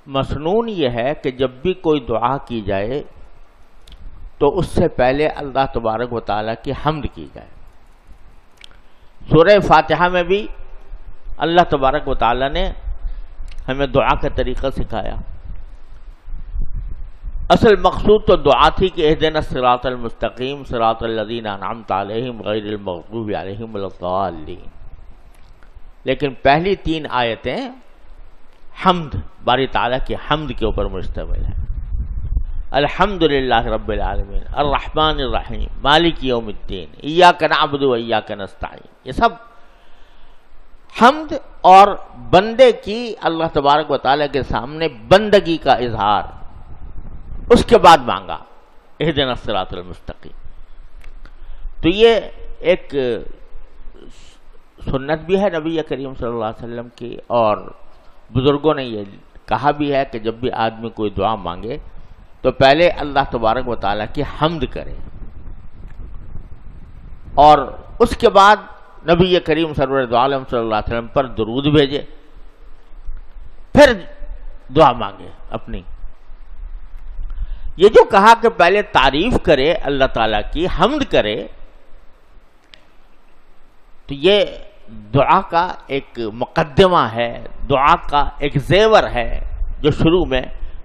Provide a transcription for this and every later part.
مسنون یہ ہے کہ جب بھی کوئی دعا کی جائے تو اس سے پہلے اللہ تبارک و تعالیٰ کی حمد کی جائے. سورہ فاتحہ میں بھی اللہ تبارک و تعالیٰ نے ہمیں دعا کا طریقہ سکھایا. اصل مقصود تو دعا تھی کہ اہدنا الصراط المستقیم صراط الذین انعمت علیہم غیر المغضوب علیہم ولا الضالین. لیکن پہلی 3 آیتیں حمد، باری تعالیٰ کی حمد کے اوپر مشتمل ہے. الحمدللہ رب العالمین الرحمن الرحیم مالک یوم الدین ایاک نعبد و ایاک نستعین، یہ سب حمد اور بندے کی اللہ تبارک و تعالیٰ کے سامنے بندگی کا اظہار. اس کے بعد مانگا اہدنا الصراط المستقیم. تو یہ ایک سنت بھی ہے نبی کریم صلی اللہ علیہ وسلم کی، اور بزرگوں نے یہ کہا بھی ہے کہ جب بھی آدمی کوئی دعا مانگے تو پہلے اللہ تبارک و تعالیٰ کی حمد کرے اور اس کے بعد نبی کریم سرور دو عالم صلی اللہ علیہ وسلم پر درود بھیجے، پھر دعا مانگے اپنی. یہ جو کہا کہ پہلے تعریف کرے اللہ تعالیٰ کی، حمد کرے، تو یہ دعا کا ایک مقدمہ ہے، دعا کا ایک زیور ہے جو شروع میں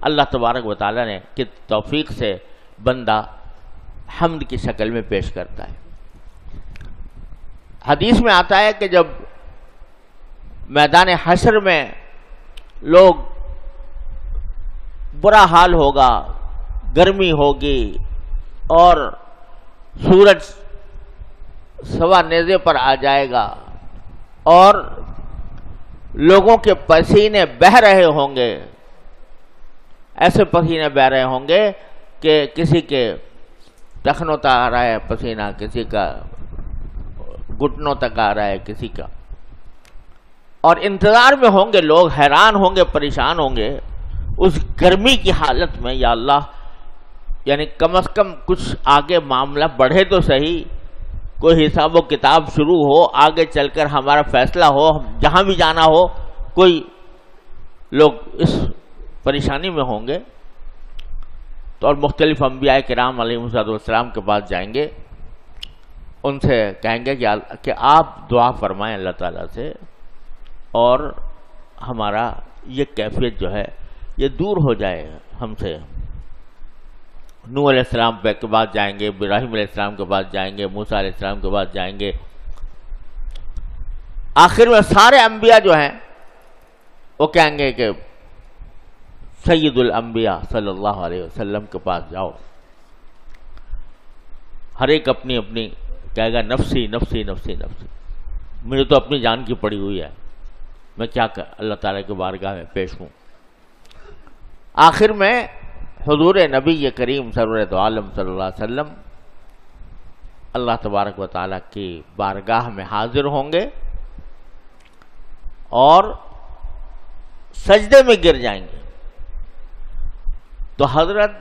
اللہ تبارک و تعالیٰ نے کہ توفیق سے بندہ حمد کی شکل میں پیش کرتا ہے. حدیث میں آتا ہے کہ جب میدان حشر میں لوگ برا حال ہوگا، گرمی ہوگی اور سورج سوا نیزے پر آ جائے گا اور لوگوں کے پسینے بہہ رہے ہوں گے، ایسے پسینے بہ رہے ہوں گے کہ کسی کے ٹخنوں تک آ رہا ہے پسینہ، کسی کا گھٹنوں تک آ رہا ہے، کسی کا، اور انتظار میں ہوں گے لوگ، حیران ہوں گے، پریشان ہوں گے اس گرمی کی حالت میں. یا اللہ، یعنی کم از کم کچھ آگے معاملہ بڑھے تو صحیح، کوئی حساب و کتاب شروع ہو، آگے چل کر ہمارا فیصلہ ہو، جہاں بھی جانا ہو. کوئی لوگ اس پریشانی میں ہوں گے تو اور مختلف انبیاء کرام علیہ السلام کے پاس جائیں گے، ان سے کہیں گے کہ آپ دعا فرمائیں اللہ تعالیٰ سے اور ہمارا یہ کیفیت جو ہے یہ دور ہو جائے ہم سے. نوح علیہ السلام کے بعد جائیں گے، ابراہیم علیہ السلام کے بعد جائیں گے، موسیٰ علیہ السلام کے بعد جائیں گے. آخر میں سارے انبیاء جو ہیں وہ کہیں گے کہ سید الانبیاء صلی اللہ علیہ وسلم کے پاس جاؤ. ہر ایک اپنی اپنی کہے گا نفسی نفسی نفسی نفسی، مجھے تو اپنی جان کی پڑی ہوئی ہے، میں کیا اللہ تعالیٰ کی بارگاہ میں پیش ہوں. آخر میں حضور نبی کریم سرور دو عالم صلی اللہ علیہ وسلم اللہ تبارک و تعالیٰ کی بارگاہ میں حاضر ہوں گے اور سجدے میں گر جائیں گے. تو حضرت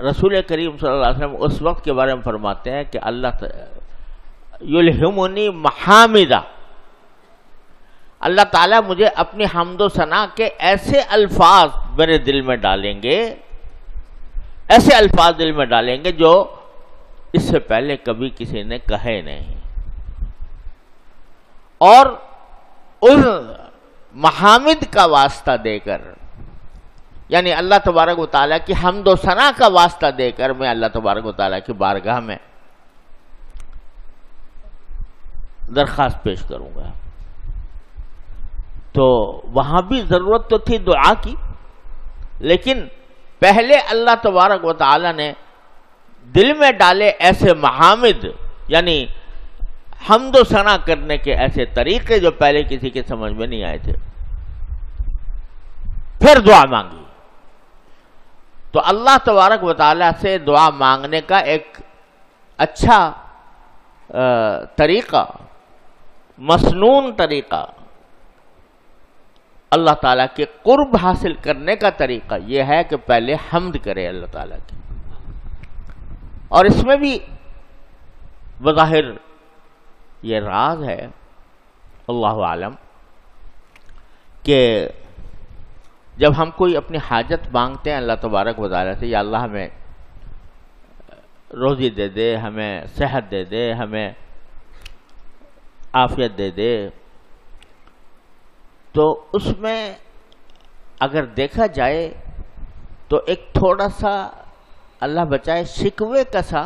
رسول کریم صلی اللہ علیہ وسلم اس وقت کے بارے میں فرماتے ہیں کہ اللہ یلہمنی محامدہ، اللہ تعالیٰ مجھے اپنی حمد و ثنا کے ایسے الفاظ میرے دل میں ڈالیں گے، ایسے الفاظ دل میں ڈالیں گے جو اس سے پہلے کبھی کسی نے کہے نہیں. اور اس محامد کا واسطہ دے کر، یعنی اللہ تبارک و تعالیٰ کی حمد و ثنا کا واسطہ دے کر میں اللہ تبارک و تعالیٰ کی بارگاہ میں درخواست پیش کروں گا. تو وہاں بھی ضرورت تو تھی دعا کی، لیکن پہلے اللہ تبارک و تعالیٰ نے دل میں ڈالے ایسے محامد، یعنی حمد و ثنا کرنے کے ایسے طریقے جو پہلے کسی کے سمجھ میں نہیں آئے تھے، پھر دعا مانگی. تو اللہ تبارک و تعالیٰ سے دعا مانگنے کا ایک اچھا طریقہ، مسنون طریقہ، اللہ تعالیٰ کے قرب حاصل کرنے کا طریقہ یہ ہے کہ پہلے حمد کرے اللہ تعالیٰ کی. اور اس میں بھی بظاہر یہ راز ہے، اللہ عالم، کہ جب ہم کوئی اپنی حاجت مانگتے ہیں اللہ تبارک و تعالیٰ سے، یا اللہ ہمیں روزی دے دے، ہمیں صحت دے دے، ہمیں عافیت دے دے، تو اس میں اگر دیکھا جائے تو ایک تھوڑا سا اللہ بچائے شکوے کا سا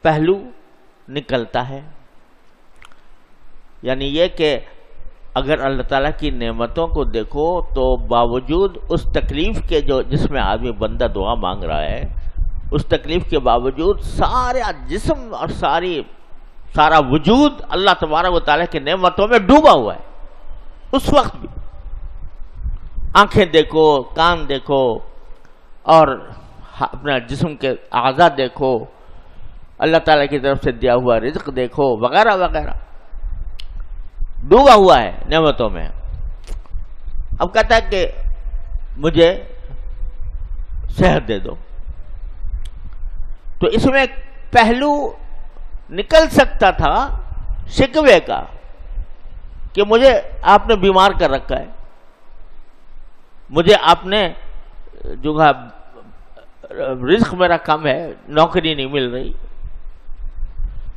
پہلو نکلتا ہے. یعنی یہ کہ اگر اللہ تعالیٰ کی نعمتوں کو دیکھو تو باوجود اس تکلیف کے جس میں آدمی بندہ دعا مانگ رہا ہے، اس تکلیف کے باوجود سارا جسم اور سارا وجود اللہ تبارک و تعالیٰ کی نعمتوں میں ڈوبا ہوا ہے. اس وقت بھی آنکھیں دیکھو، کان دیکھو، اور اپنا جسم کے اعضاء دیکھو، اللہ تعالیٰ کی طرف سے دیا ہوا رزق دیکھو، وغیرہ وغیرہ، ڈوبا ہوا ہے نعمتوں میں. اب کہتا ہے کہ مجھے صحت دے دو، تو اس میں ایک پہلو نکل سکتا تھا شکوے کا کہ مجھے آپ نے بیمار کر رکھا ہے، مجھے آپ نے جو رزق میرا کم ہے، نوکری نہیں مل رہی،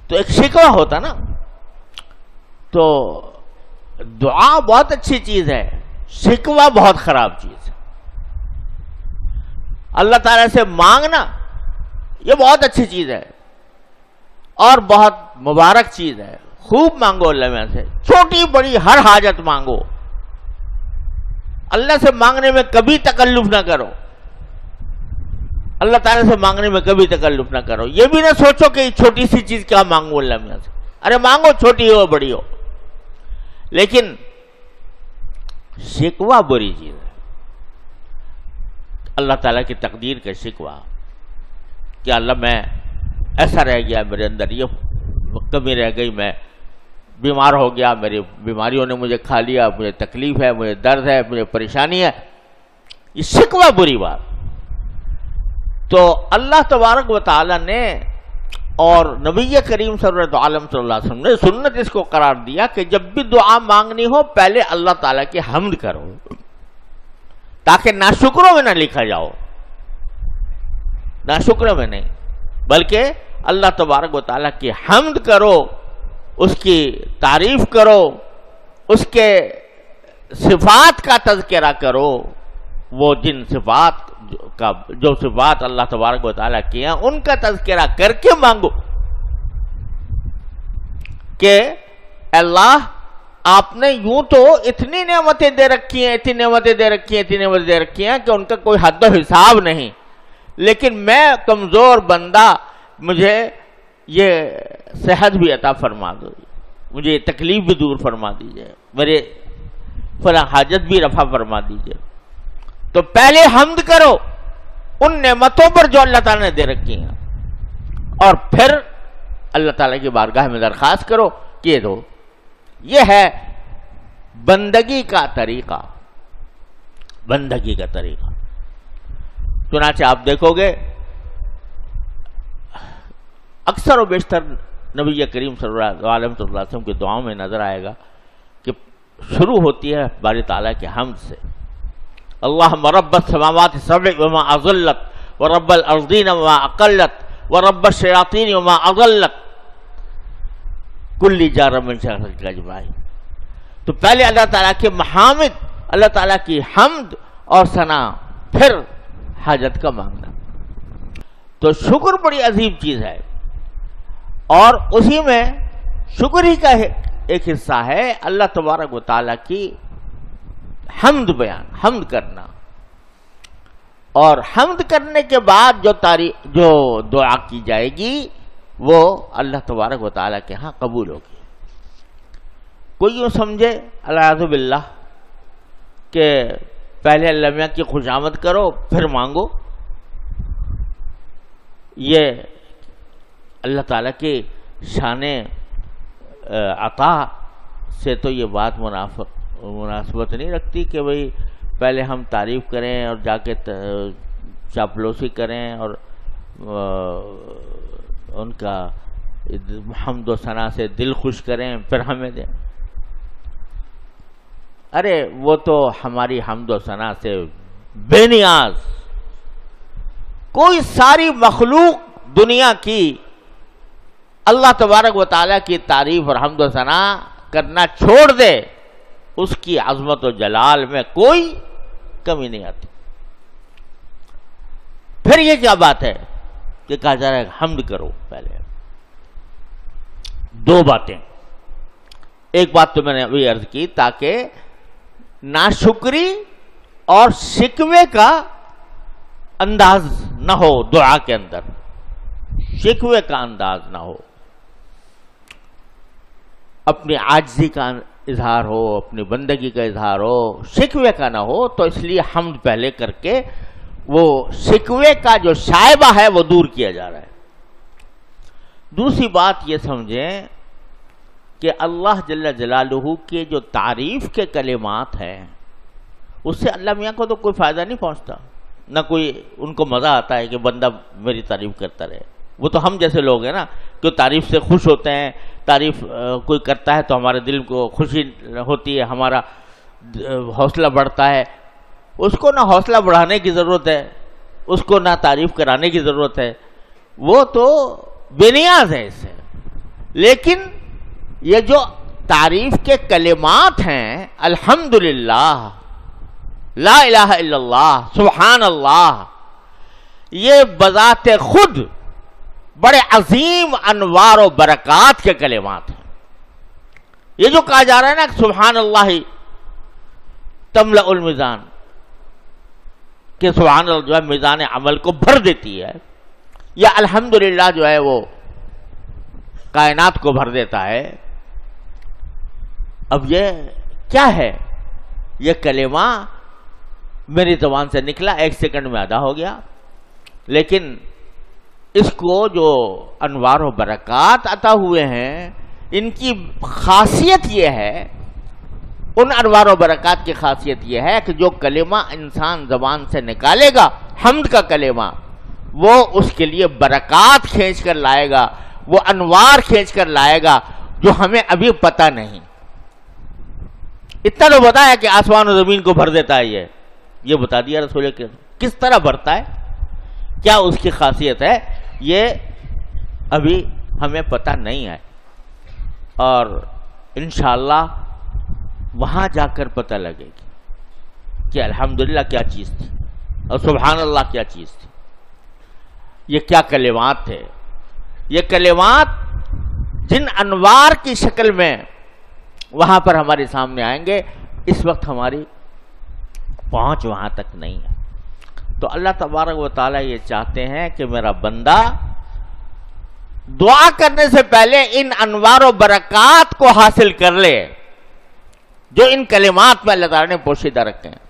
تو ایک شکوہ ہوتا نا. تو دعا بہت اچھی چیز ہے، شکوہ بہت خراب چیز ہے. اللہ تعالیٰ سے مانگنا یہ بہت اچھی چیز ہے اور بہت مبارک چیز ہے. خوب مانگو اللہ میں سے، چھوٹی بڑی ہر حاجت مانگو. اللہ سے مانگنے میں کبھی تکلف نہ کرو، اللہ تعالیٰ سے مانگنے میں کبھی تکلف نہ کرو. یہ بھی نہ سوچو کہ چھوٹی سی چیز کیا مانگو اللہ میں سے. ارے مانگو، چھوٹی ہو بڑی ہو، لیکن شکوہ بری چیز ہے. اللہ تعالیٰ کی تقدیر کا شکوہ کہ اللہ میں ایسا رہ گیا، میرے اندر یہ کمی رہ گئی، میں بیمار ہو گیا، میری بیماریوں نے مجھے کھا لیا، مجھے تکلیف ہے، مجھے درد ہے، مجھے پریشانی ہے. یہ شکوہ بری بات. تو اللہ تبارک و تعالی نے اور نبی کریم صلی اللہ علیہ وسلم نے سنت اس کو قرار دیا کہ جب بھی دعا مانگنی ہو پہلے اللہ تعالیٰ کی حمد کرو، تاکہ ناشکروں میں نہ لکھا جاؤ. ناشکروں میں نہیں، بلکہ اللہ تبارک و تعالیٰ کی حمد کرو، اس کی تعریف کرو، اس کے صفات کا تذکرہ کرو. وہ جن صفات جو صفات اللہ تبارک و تعالیٰ کی ہیں ان کا تذکرہ کر کے مانگو کہ اللہ آپ نے یوں تو اتنی نعمتیں دے رکھی ہیں، اتنی نعمتیں دے رکھی ہیں، اتنی نعمتیں دے رکھی ہیں کہ ان کا کوئی حد و حساب نہیں، لیکن میں کمزور بندہ، مجھے یہ صحت بھی عطا فرما دو، مجھے تکلیف بھی دور فرما دیجئے، میرے فلاں حاجت بھی رفع فرما دیجئے. تو پہلے حمد کرو ان نعمتوں پر جو اللہ تعالیٰ نے دے رکھی ہیں، اور پھر اللہ تعالیٰ کی بارگاہ میں درخواست کرو کہ یہ دو. یہ ہے بندگی کا طریقہ، بندگی کا طریقہ. چنانچہ آپ دیکھو گے اکثر و بیشتر نبی کریم صلی اللہ علیہ وسلم کی دعاؤں میں نظر آئے گا کہ شروع ہوتی ہے باری تعالیٰ کے حمد سے. اللہم رب السماوات السبع وما اضلت ورب الارضین وما اقلت ورب الشیاطین وما اضلت کل جار من شرک اجمعین. تو پہلے اللہ تعالیٰ کے محامد، اللہ تعالیٰ کی حمد اور ثنا، پھر حاجت کا مانگنا. تو شکر بڑی عظیم چیز ہے، اور اسی میں شکر ہی کا ایک حصہ ہے اللہ تبارک و تعالیٰ کی حمد بیان، حمد کرنا. اور حمد کرنے کے بعد جو دعا کی جائے گی وہ اللہ تبارک و تعالیٰ کے ہاں قبول ہوگی. کوئی یوں سمجھے الیاذ باللہ کہ پہلے اللہ میاں کی خوشامد کرو پھر مانگو، یہ اللہ تعالیٰ کی شان عطا سے تو یہ بات مناسبت نہیں رکھتی کہ بھئی پہلے ہم تعریف کریں اور جا کے چاپلوسی کریں اور ان کا حمد و ثنا سے دل خوش کریں پھر ہمیں دیں. ارے وہ تو ہماری حمد و ثنا سے بے نیاز، کوئی ساری مخلوق دنیا کی اللہ تبارک و تعالیٰ کی تعریف اور حمد و ثنا کرنا چھوڑ دے، اس کی عظمت و جلال میں کوئی کمی نہیں آتی۔ پھر یہ کیا بات ہے کہ کہا جا رہا ہے حمد کرو؟ پہلے دو باتیں، ایک بات تو میں نے ابھی عرض کی تاکہ ناشکری اور شکوے کا انداز نہ ہو، دعا کے اندر شکوے کا انداز نہ ہو، اپنی عاجزی کا اظہار ہو، اپنی بندگی کا اظہار ہو، شکوے کا نہ ہو۔ تو اس لیے حمد پہلے کر کے وہ شکوے کا جو شائبہ ہے وہ دور کیا جا رہا ہے۔ دوسری بات یہ سمجھیں کہ اللہ جل جلالہ کے جو تعریف کے کلمات ہیں اس سے اللہ میاں کو تو کوئی فائدہ نہیں پہنچتا، نہ کوئی ان کو مزہ آتا ہے کہ بندہ میری تعریف کرتا رہے۔ وہ تو ہم جیسے لوگ ہیں نا کہ تعریف سے خوش ہوتے ہیں، تعریف کوئی کرتا ہے تو ہمارے دل کو خوشی ہوتی ہے، ہمارا حوصلہ بڑھتا ہے۔ اس کو نہ حوصلہ بڑھانے کی ضرورت ہے، اس کو نہ تعریف کرانے کی ضرورت ہے، وہ تو بے نیاز ہے اس سے۔ لیکن یہ جو تعریف کے کلمات ہیں، الحمدللہ، لا الہ الا اللہ، سبحان اللہ، یہ بذات خود بڑے عظیم انوار و برکات کے کلمات ہیں۔ یہ جو کہا جا رہا ہے نا کہ سبحان اللہ تملأ المیزان، کہ سبحان اللہ جو ہے میزان عمل کو بھر دیتی ہے، یا الحمدللہ جو ہے وہ کائنات کو بھر دیتا ہے۔ اب یہ کیا ہے؟ یہ کلمہ میری زبان سے نکلا، 1 سیکنڈ میں ادا ہو گیا، لیکن اس کو جو انوار و برکات عطا ہوئے ہیں، ان کی خاصیت یہ ہے، ان انوار و برکات کی خاصیت یہ ہے کہ جو کلمہ انسان زبان سے نکالے گا، حمد کا کلمہ، وہ اس کے لیے برکات کھینچ کر لائے گا، وہ انوار کھینچ کر لائے گا جو ہمیں ابھی پتہ نہیں۔ اتنا تو پتا ہے کہ آسمان و زمین کو بھر دیتا ہے، یہ بتا دیا رسول کے کس طرح بھرتا ہے، کیا اس کی خاصیت ہے، یہ ابھی ہمیں پتہ نہیں ہے، اور انشاءاللہ وہاں جا کر پتہ لگے گی کہ الحمدللہ کیا چیز تھی اور سبحان اللہ کیا چیز تھی، یہ کیا کلمات تھے۔ یہ کلمات جن انوار کی شکل میں وہاں پر ہمارے سامنے آئیں گے، اس وقت ہماری پہنچ وہاں تک نہیں ہے۔ تو اللہ تبارک و تعالیٰ یہ چاہتے ہیں کہ میرا بندہ دعا کرنے سے پہلے ان انوار و برکات کو حاصل کر لے جو ان کلمات میں اللہ تعالیٰ نے پوشیدہ رکھے ہیں۔